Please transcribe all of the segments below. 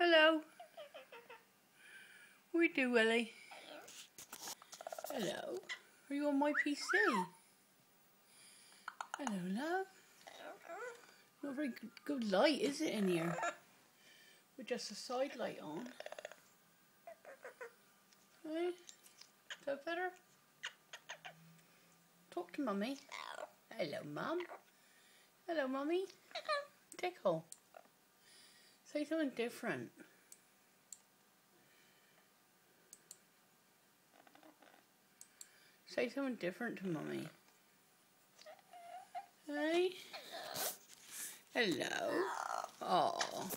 Hello. What do you do, Willie? Hello. Are you on my PC? Hello, love. Not very good light, is it, in here? With just a side light on. Hey? Is that better? Talk to Mummy. Hello, Mum. Hello, Mummy. Tickle. Say something different. Say something different to Mummy. Hey? Hello. Oh.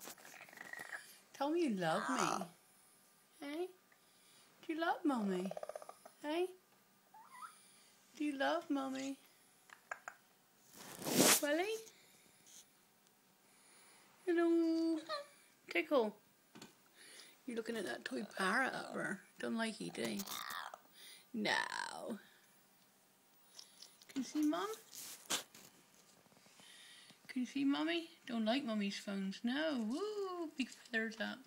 Tell me you love me. Hey? Do you love Mummy? Hey? Do you love Mummy? Willie? Hello. Tickle. You're looking at that toy parrot up there. Don't like you, do you? No. Can you see Mum? Can you see Mummy? Don't like Mummy's phones. No. Woo! Big feathers up.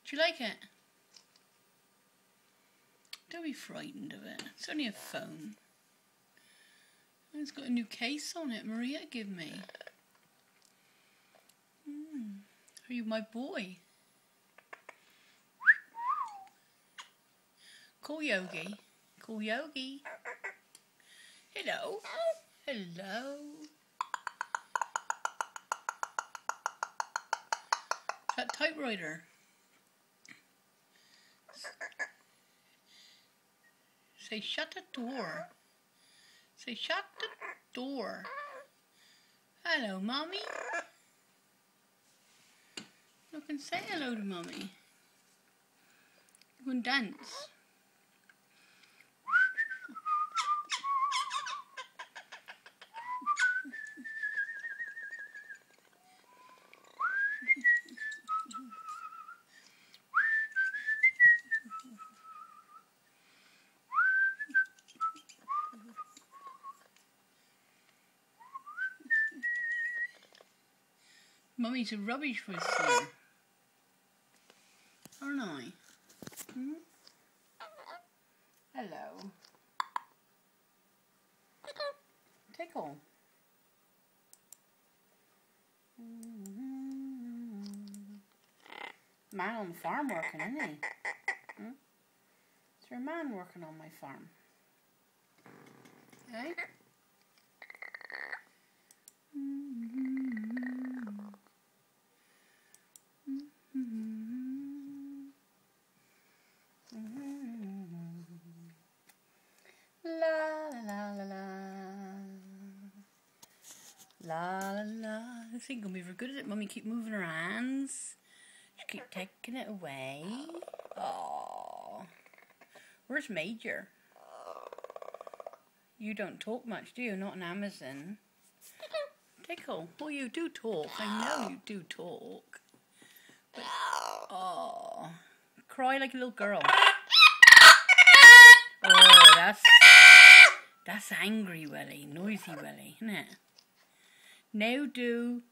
Do you like it? Don't be frightened of it. It's only a phone. It's got a new case on it. Maria gave me. Are you my boy? Call Yogi. Call Yogi. Hello. Hello. That typewriter. Say shut the door. Say shut the door. Hello, Mommy. Look and say hello to Mommy. You can dance. Mummy's a rubbish whistler, aren't I? Hello. Tickle. Man on the farm working, isn't he? Is there a man working on my farm? Hey? La la la. This ain't gonna be very good, is it? Mummy keep moving her hands. She keep taking it away. Oh, where's Major? You don't talk much, do you? Not an Amazon. Tickle. Well, you do talk. I know you do talk. But, oh, cry like a little girl. Oh, that's angry Willie, noisy Willie, isn't it? Now do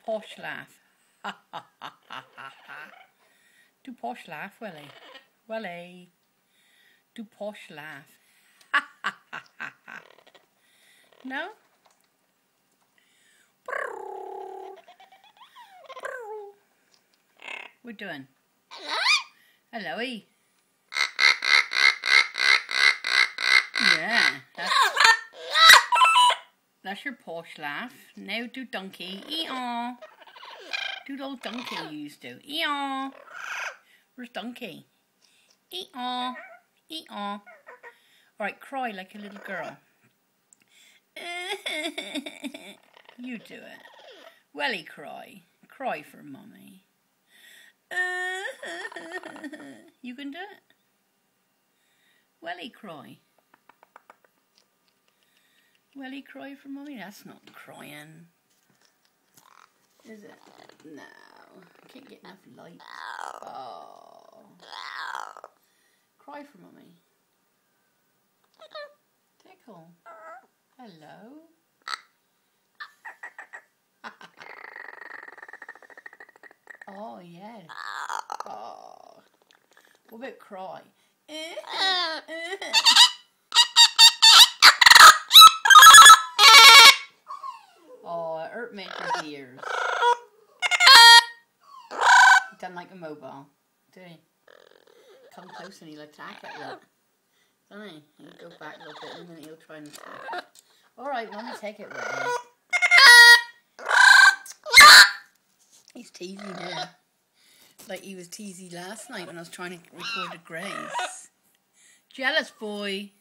posh laugh. Ha ha ha ha ha ha. Do posh laugh, Willie. Willie. Do posh laugh. Ha ha ha ha ha. No? We're doing. Hello-y. Yeah, that's your posh laugh. Now do donkey. Ee-aw. Do the old donkey you used to. Ee-aw. Where's donkey? Ee-aw. Ee-aw. Alright, cry like a little girl. You do it. Welly cry. Cry for Mummy. You can do it. Welly cry. Welly cry for Mummy? That's not crying. Is it? No. Can't get enough light. Oh. Cry for Mummy. Tickle. Hello. Oh, yes. Oh. What about cry? Oh, it hurt Mitch's ears. He doesn't like a mobile, do he? Come close and he'll attack it, look. Doesn't he? He'll go back a little bit and then he'll try and attack it. Alright, let me take it away. He's teasy now. Like he was teasy last night when I was trying to record a grace. Jealous boy.